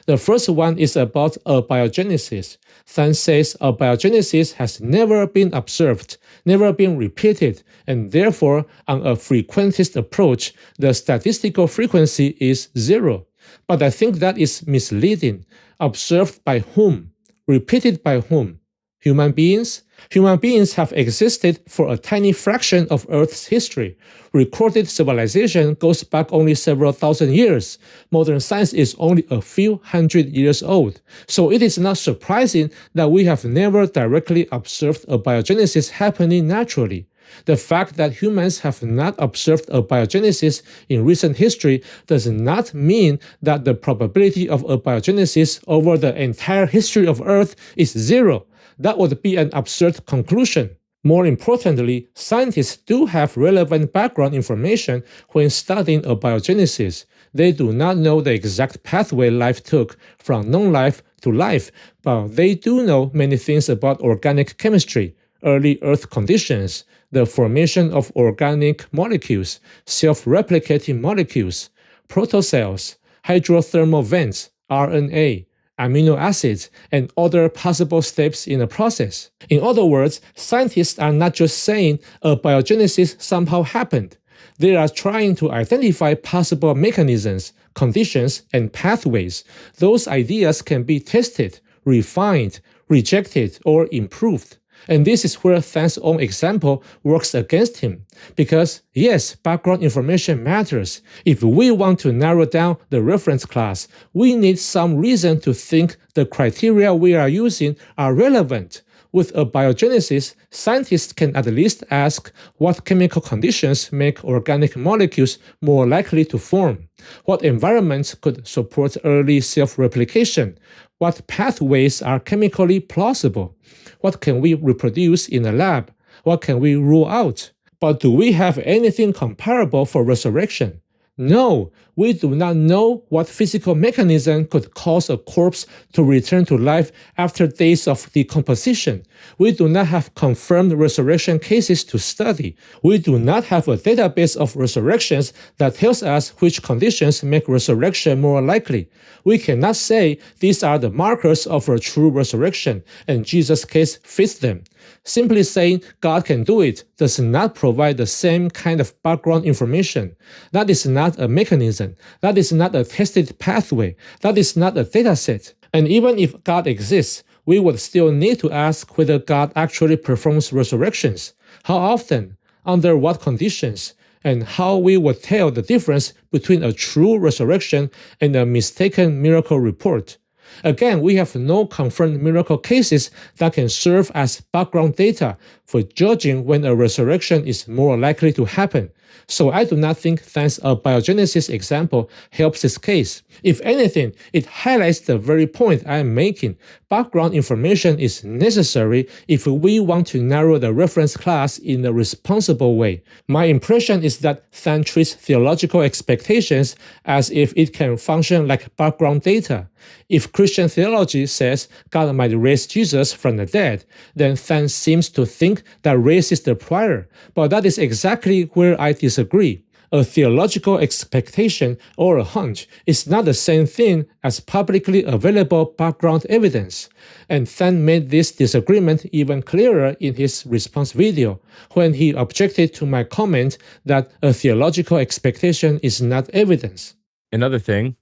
The first one is about abiogenesis. Than says abiogenesis has never been observed, never been repeated, and therefore, on a frequentist approach, the statistical frequency is 0. But I think that is misleading. Observed by whom? Repeated by whom? Human beings? Human beings have existed for a tiny fraction of Earth's history. Recorded civilization goes back only several thousand years. Modern science is only a few hundred years old. So it is not surprising that we have never directly observed abiogenesis happening naturally. The fact that humans have not observed abiogenesis in recent history does not mean that the probability of abiogenesis over the entire history of Earth is 0. That would be an absurd conclusion. More importantly, scientists do have relevant background information when studying abiogenesis. They do not know the exact pathway life took from non-life to life, but they do know many things about organic chemistry, early Earth conditions, the formation of organic molecules, self-replicating molecules, protocells, hydrothermal vents, RNA, amino acids, and other possible steps in the process. In other words, scientists are not just saying abiogenesis somehow happened. They are trying to identify possible mechanisms, conditions, and pathways. Those ideas can be tested, refined, rejected, or improved. And this is where Than's own example works against him. Because, yes, background information matters. If we want to narrow down the reference class, we need some reason to think the criteria we are using are relevant. With abiogenesis, scientists can at least ask what chemical conditions make organic molecules more likely to form, what environments could support early self-replication, what pathways are chemically plausible, what can we reproduce in a lab, what can we rule out. But do we have anything comparable for resurrection? No, we do not know what physical mechanism could cause a corpse to return to life after days of decomposition. We do not have confirmed resurrection cases to study. We do not have a database of resurrections that tells us which conditions make resurrection more likely. We cannot say these are the markers of a true resurrection, and Jesus' case fits them. Simply saying God can do it does not provide the same kind of background information. That is not a mechanism. That is not a tested pathway. That is not a dataset. And even if God exists, we would still need to ask whether God actually performs resurrections. How often? Under what conditions? And how we would tell the difference between a true resurrection and a mistaken miracle report. Again, we have no confirmed miracle cases that can serve as background data for judging when a resurrection is more likely to happen. So I do not think Than's Abiogenesis example helps this case. If anything, it highlights the very point I am making. Background information is necessary if we want to narrow the reference class in a responsible way. My impression is that Than treats theological expectations as if it can function like background data. If Christian theology says God might raise Jesus from the dead, then Than seems to think that raises the prior. But that is exactly where I disagree. A theological expectation or a hunch is not the same thing as publicly available background evidence. And Than made this disagreement even clearer in his response video, when he objected to my comment that a theological expectation is not evidence. Another thing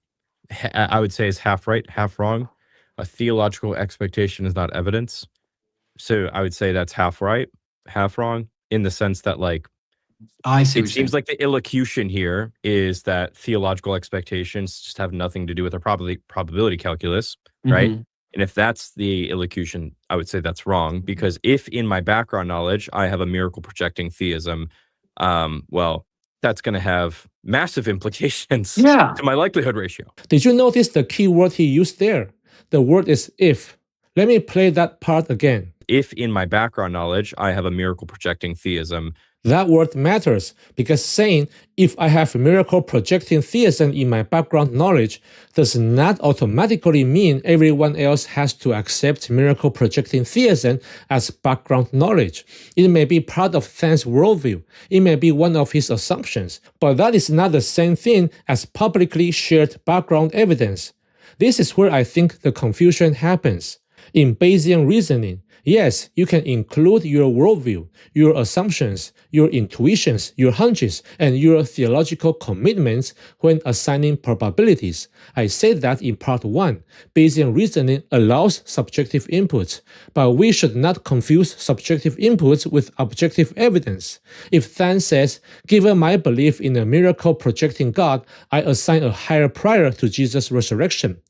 I would say is half right, half wrong. A theological expectation is not evidence. So I would say that's half right, half wrong, in the sense that, like, I see. it seems like the illocution here is that theological expectations just have nothing to do with our probability calculus, right? And if that's the illocution, I would say that's wrong, because if in my background knowledge I have a miracle projecting theism, well, that's going to have massive implications to my likelihood ratio. Did you notice the key word he used there? The word is if. Let me play that part again. If in my background knowledge I have a miracle projecting theism, that word matters, because saying if I have miracle projecting theism in my background knowledge does not automatically mean everyone else has to accept miracle projecting theism as background knowledge. It may be part of Than's worldview. It may be one of his assumptions, but that is not the same thing as publicly shared background evidence. This is where I think the confusion happens. In Bayesian reasoning, yes, you can include your worldview, your assumptions, your intuitions, your hunches, and your theological commitments when assigning probabilities. I said that in part 1. Bayesian reasoning allows subjective inputs, but we should not confuse subjective inputs with objective evidence. If Than says, given my belief in a miracle projecting God, I assign a higher prior to Jesus' resurrection,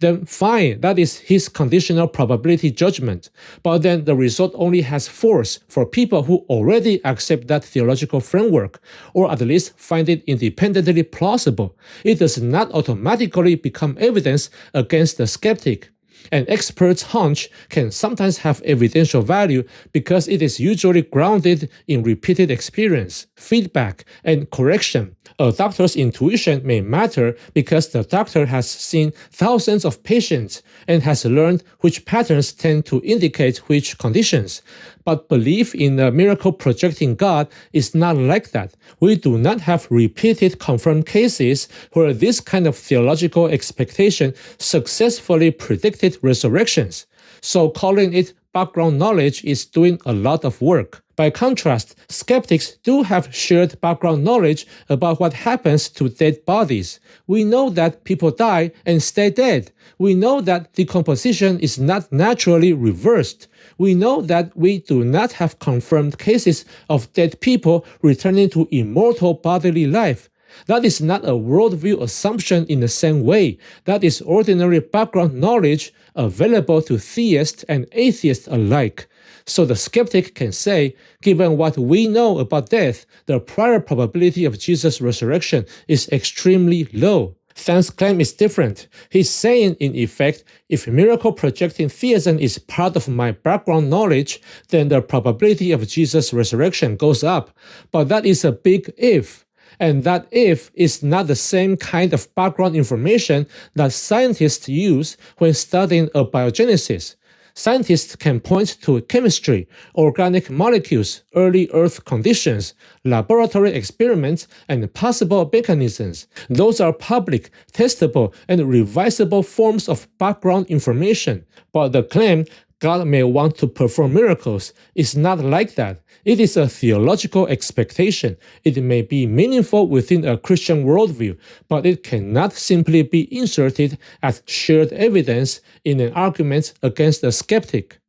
then fine, that is his conditional probability judgment. But then the result only has force for people who already accept that theological framework, or at least find it independently plausible. It does not automatically become evidence against the skeptic. An expert's hunch can sometimes have evidential value because it is usually grounded in repeated experience, feedback, and correction. A doctor's intuition may matter because the doctor has seen thousands of patients and has learned which patterns tend to indicate which conditions. But belief in a miracle projecting God is not like that. We do not have repeated confirmed cases where this kind of theological expectation successfully predicted resurrections. So calling it background knowledge is doing a lot of work. By contrast, skeptics do have shared background knowledge about what happens to dead bodies. We know that people die and stay dead. We know that decomposition is not naturally reversed. We know that we do not have confirmed cases of dead people returning to immortal bodily life. That is not a worldview assumption in the same way. That is ordinary background knowledge available to theists and atheists alike. So the skeptic can say, given what we know about death, the prior probability of Jesus' resurrection is extremely low. Than's claim is different. He's saying, in effect, if miracle projecting theism is part of my background knowledge, then the probability of Jesus' resurrection goes up. But that is a big if. And that if is not the same kind of background information that scientists use when studying abiogenesis. Scientists can point to chemistry, organic molecules, early Earth conditions, laboratory experiments, and possible mechanisms. Those are public, testable, and revisable forms of background information. But the claim God may want to perform miracles is not like that. It is a theological expectation. It may be meaningful within a Christian worldview, but it cannot simply be inserted as shared evidence in an argument against a skeptic.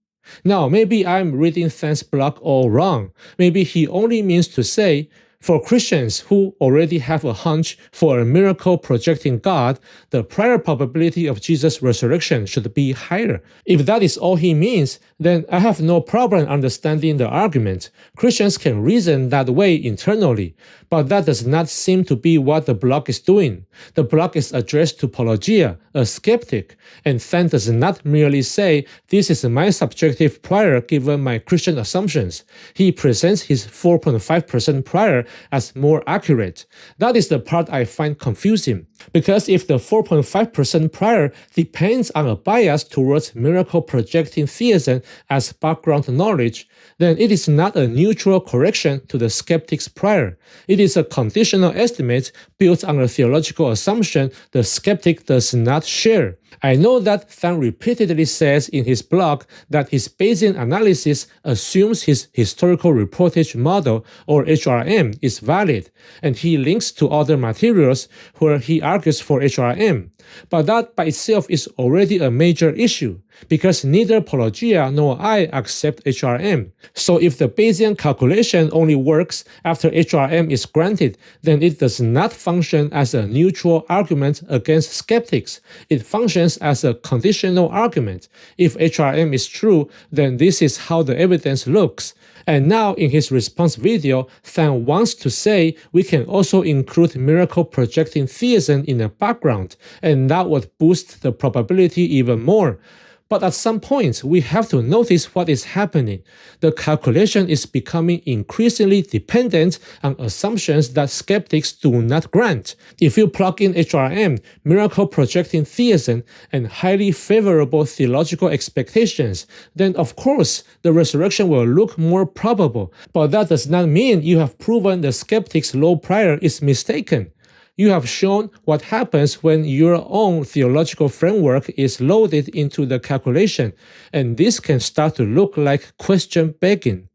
Now, maybe I'm reading Than's blog all wrong. Maybe he only means to say, for Christians who already have a hunch for a miracle projecting God, the prior probability of Jesus' resurrection should be higher. If that is all he means, then I have no problem understanding the argument. Christians can reason that way internally, but that does not seem to be what the blog is doing. The blog is addressed to Apologia, a skeptic, and Than does not merely say, this is my subjective prior given my Christian assumptions. He presents his 4.5% prior as more accurate. That is the part I find confusing, because if the 4.5% prior depends on a bias towards miracle projecting theism as background knowledge, then it is not a neutral correction to the skeptic's prior. It is a conditional estimate built on a theological assumption the skeptic does not share. I know that Than repeatedly says in his blog that his Bayesian analysis assumes his historical reportage model, or HRM, is valid, and he links to other materials where he argues for HRM. But that by itself is already a major issue, because neither Apologia nor I accept HRM. So if the Bayesian calculation only works after HRM is granted, then it does not function as a neutral argument against skeptics. It functions as a conditional argument. If HRM is true, then this is how the evidence looks. And now in his response video, Than wants to say we can also include miracle projecting theism in the background, and that would boost the probability even more. But at some point, we have to notice what is happening. The calculation is becoming increasingly dependent on assumptions that skeptics do not grant. If you plug in HRM, miracle projecting theism, and highly favorable theological expectations, then of course the resurrection will look more probable. But that does not mean you have proven the skeptic's low prior is mistaken. You have shown what happens when your own theological framework is loaded into the calculation, and this can start to look like question begging.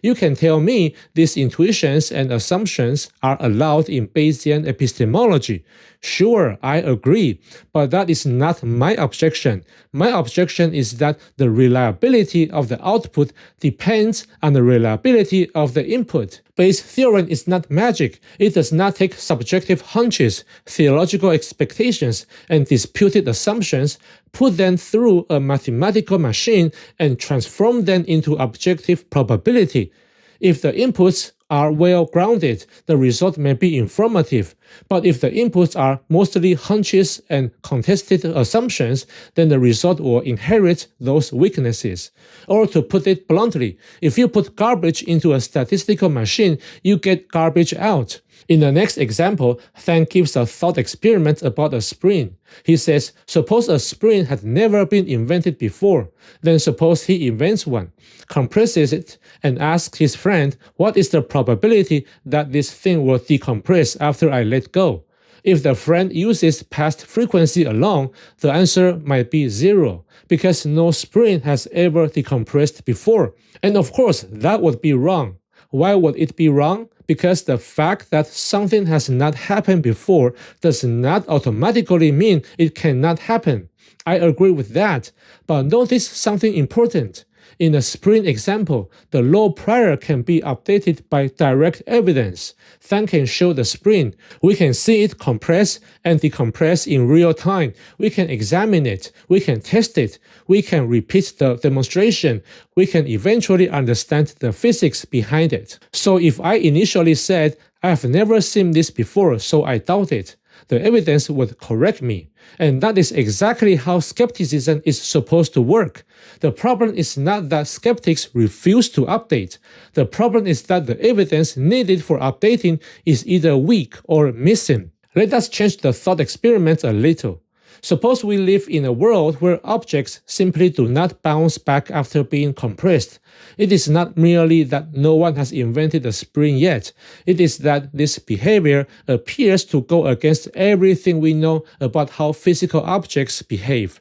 You can tell me these intuitions and assumptions are allowed in Bayesian epistemology. Sure, I agree, but that is not my objection. My objection is that the reliability of the output depends on the reliability of the input. Bayes' theorem is not magic. It does not take subjective hunches, theological expectations, and disputed assumptions, put them through a mathematical machine, and transform them into objective probability. If the inputs are well grounded, the result may be informative. But if the inputs are mostly hunches and contested assumptions, then the result will inherit those weaknesses. Or to put it bluntly, if you put garbage into a statistical machine, you get garbage out. In the next example, Than gives a thought experiment about a spring. He says, suppose a spring had never been invented before. Then suppose he invents one, compresses it, and asks his friend, what is the probability that this thing will decompress after I let go? If the friend uses past frequency alone, the answer might be 0, because no spring has ever decompressed before. And of course, that would be wrong. Why would it be wrong? Because the fact that something has not happened before does not automatically mean it cannot happen. I agree with that, but notice something important. In the spring example, the law prior can be updated by direct evidence. Than can show the spring. We can see it compress and decompress in real time. We can examine it. We can test it. We can repeat the demonstration. We can eventually understand the physics behind it. So if I initially said, I have never seen this before, so I doubt it, the evidence would correct me. And that is exactly how skepticism is supposed to work. The problem is not that skeptics refuse to update. The problem is that the evidence needed for updating is either weak or missing. Let us change the thought experiment a little. Suppose we live in a world where objects simply do not bounce back after being compressed. It is not merely that no one has invented a spring yet. It is that this behavior appears to go against everything we know about how physical objects behave.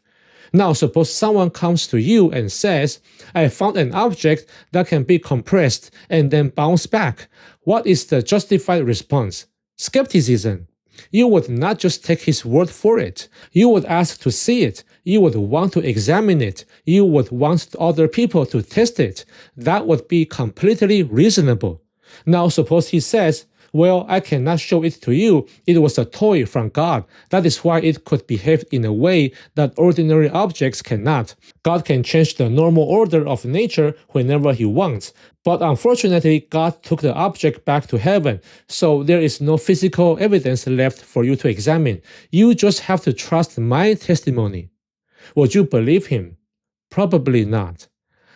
Now suppose someone comes to you and says, I found an object that can be compressed and then bounce back. What is the justified response? Skepticism. You would not just take his word for it. You would ask to see it. You would want to examine it. You would want other people to test it. That would be completely reasonable. Now suppose he says, well, I cannot show it to you. It was a toy from God. That is why it could behave in a way that ordinary objects cannot. God can change the normal order of nature whenever he wants. But unfortunately, God took the object back to heaven, so there is no physical evidence left for you to examine. You just have to trust my testimony. Would you believe him? Probably not.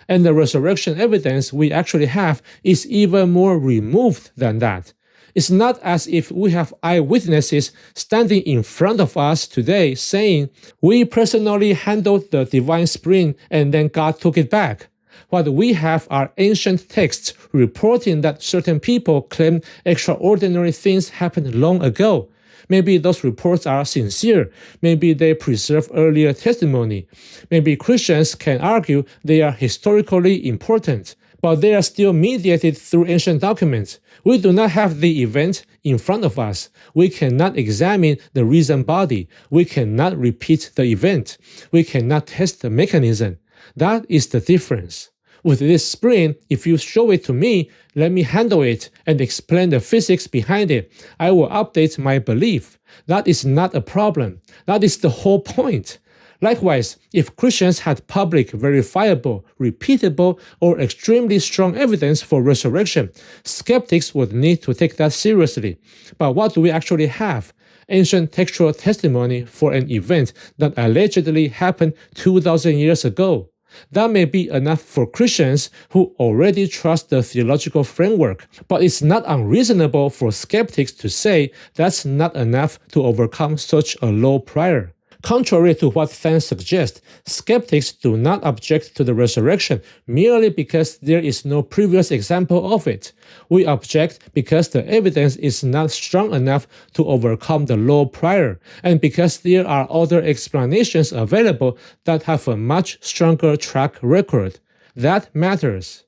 And the resurrection evidence we actually have is even more removed than that. It's not as if we have eyewitnesses standing in front of us today saying, we personally handled the divine spring and then God took it back. What we have are ancient texts reporting that certain people claim extraordinary things happened long ago. Maybe those reports are sincere. Maybe they preserve earlier testimony. Maybe Christians can argue they are historically important, but they are still mediated through ancient documents. We do not have the event in front of us. We cannot examine the reason body. We cannot repeat the event. We cannot test the mechanism. That is the difference. With this spring, if you show it to me, let me handle it and explain the physics behind it. I will update my belief. That is not a problem. That is the whole point. Likewise, if Christians had public, verifiable, repeatable, or extremely strong evidence for resurrection, skeptics would need to take that seriously. But what do we actually have? Ancient textual testimony for an event that allegedly happened 2,000 years ago. That may be enough for Christians who already trust the theological framework, but it's not unreasonable for skeptics to say that's not enough to overcome such a low prior. Contrary to what Than suggests, skeptics do not object to the resurrection merely because there is no previous example of it. We object because the evidence is not strong enough to overcome the low prior, and because there are other explanations available that have a much stronger track record. That matters.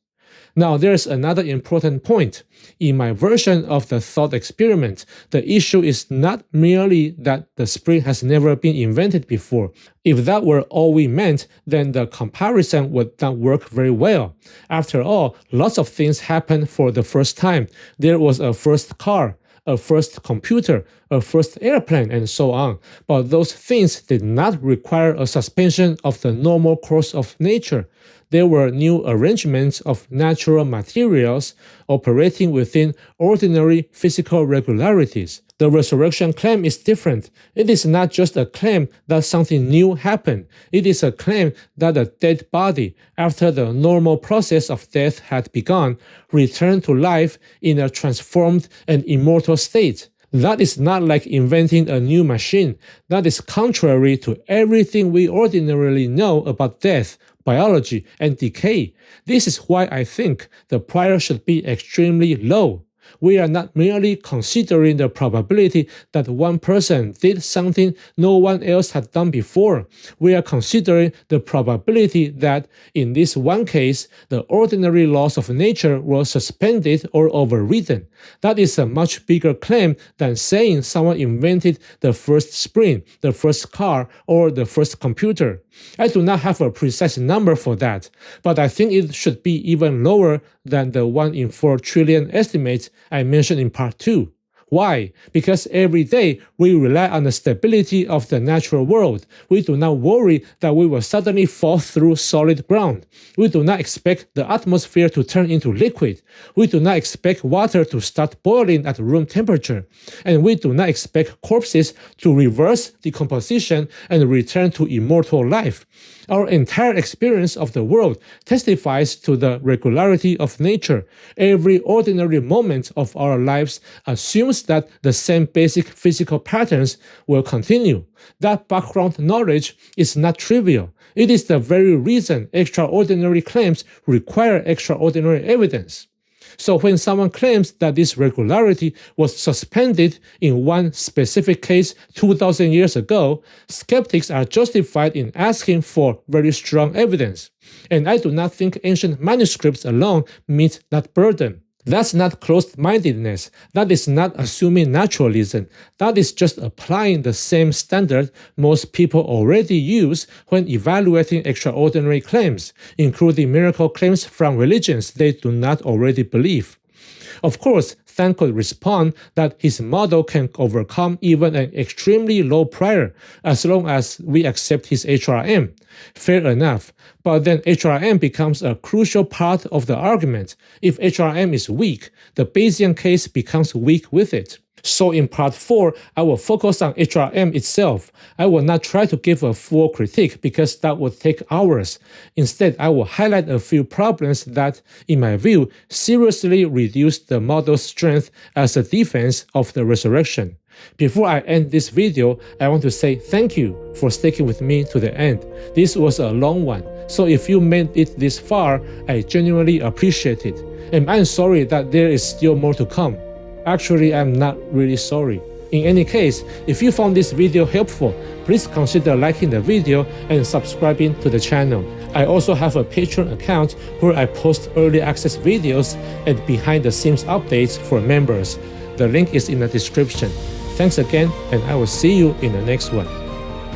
Now, there's another important point. In my version of the thought experiment, the issue is not merely that the spring has never been invented before. If that were all we meant, then the comparison would not work very well. After all, lots of things happened for the first time. There was a first car, a first computer, a first airplane, and so on. But those things did not require a suspension of the normal course of nature. There were new arrangements of natural materials operating within ordinary physical regularities. The resurrection claim is different. It is not just a claim that something new happened. It is a claim that a dead body, after the normal process of death had begun, returned to life in a transformed and immortal state. That is not like inventing a new machine. That is contrary to everything we ordinarily know about death, biology, and decay. This is why I think the prior should be extremely low. We are not merely considering the probability that one person did something no one else had done before. We are considering the probability that, in this one case, the ordinary laws of nature were suspended or overridden. That is a much bigger claim than saying someone invented the first spring, the first car, or the first computer. I do not have a precise number for that, but I think it should be even lower than the 1 in 4 trillion estimate I mentioned in part 2. Why? Because every day we rely on the stability of the natural world. We do not worry that we will suddenly fall through solid ground. We do not expect the atmosphere to turn into liquid. We do not expect water to start boiling at room temperature. And we do not expect corpses to reverse decomposition and return to immortal life. Our entire experience of the world testifies to the regularity of nature. Every ordinary moment of our lives assumes that the same basic physical patterns will continue. That background knowledge is not trivial. It is the very reason extraordinary claims require extraordinary evidence. So when someone claims that this regularity was suspended in one specific case 2,000 years ago, skeptics are justified in asking for very strong evidence. And I do not think ancient manuscripts alone meet that burden. That's not closed-mindedness. That is not assuming naturalism. That is just applying the same standard most people already use when evaluating extraordinary claims, including miracle claims from religions they do not already believe. Of course, Than could respond that his model can overcome even an extremely low prior as long as we accept his HRM. Fair enough, but then HRM becomes a crucial part of the argument. If HRM is weak, the Bayesian case becomes weak with it. So in part 4, I will focus on HRM itself. I will not try to give a full critique because that would take hours. Instead, I will highlight a few problems that, in my view, seriously reduce the model's strength as a defense of the resurrection. Before I end this video, I want to say thank you for sticking with me to the end. This was a long one, so if you made it this far, I genuinely appreciate it. And I'm sorry that there is still more to come. Actually, I'm not really sorry. In any case, if you found this video helpful, please consider liking the video and subscribing to the channel. I also have a Patreon account where I post early access videos and behind-the-scenes updates for members. The link is in the description. Thanks again, and I will see you in the next one.